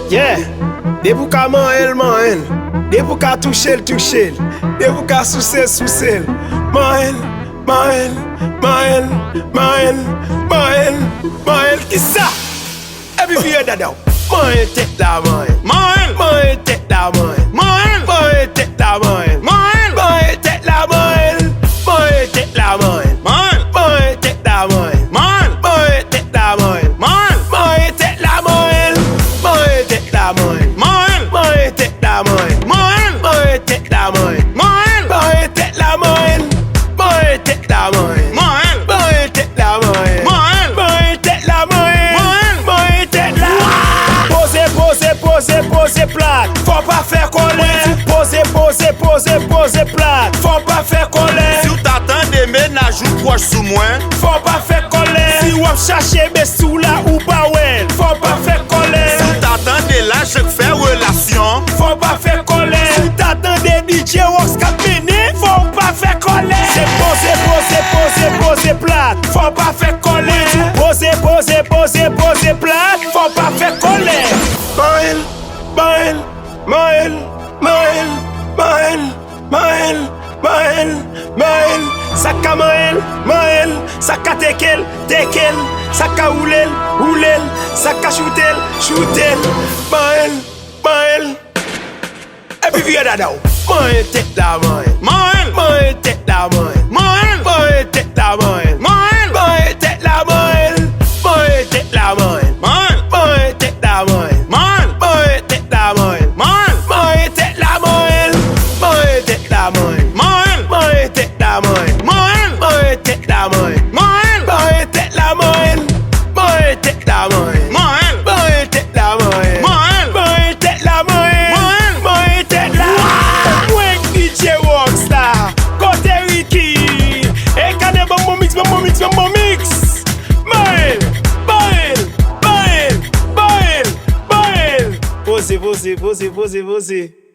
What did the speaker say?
Yeah, de pou ka man el, de pou ka touche l, de pou ka sous el, man el, ki sa? Ebi viye dada, man el tek la man el tek la man el, man el tek la man el, man el tek la man el, man el tek la man el, man el tek la man el, man el tek la man el, man el tek la man el, man el tek la man el, man el tek la man el, man el tek la man el, man el tek la man el, man el tek la man el, man el tek la man el, man el tek la man el, man el tek la. Pose plat, faut pas faire colère. Pose plat, faut pas faire colère. Si ou t'attends des ménages ou proches sous moi, faut pas faire colère. Si ou chercher mes sous là ou pas ouais, faut pas faire colère. Si ou t'attends des lâches qui fait relation, faut pas faire colère. Si t'attends des DJ Wax Capini, faut pas faire colère. C'est pose plat, faut pas faire colère. Pose plat, faut pas faire colère. Maël, Saka Maël, Saka tekel, Saka oulel, Saka shootel, Maël, et puis viens dada, Maël tek la Maël, Maël tek la Maël, Maël tek la Maël, Maël tek la Maël, Maël tek la Maël, Maël tek la Maël, Maël tek la Maël, Maël tek la Maël, Maël tek la Maël, Maël tek la Maël, Maël tek la Maël, Maël tek la Maël, Maël tek la Maël, Maël tek la Maël, Maël tek la Maël, Maël tek la. Mwen DJ Wax la, kote Ricky, e kane bon mix. Maël. Pose.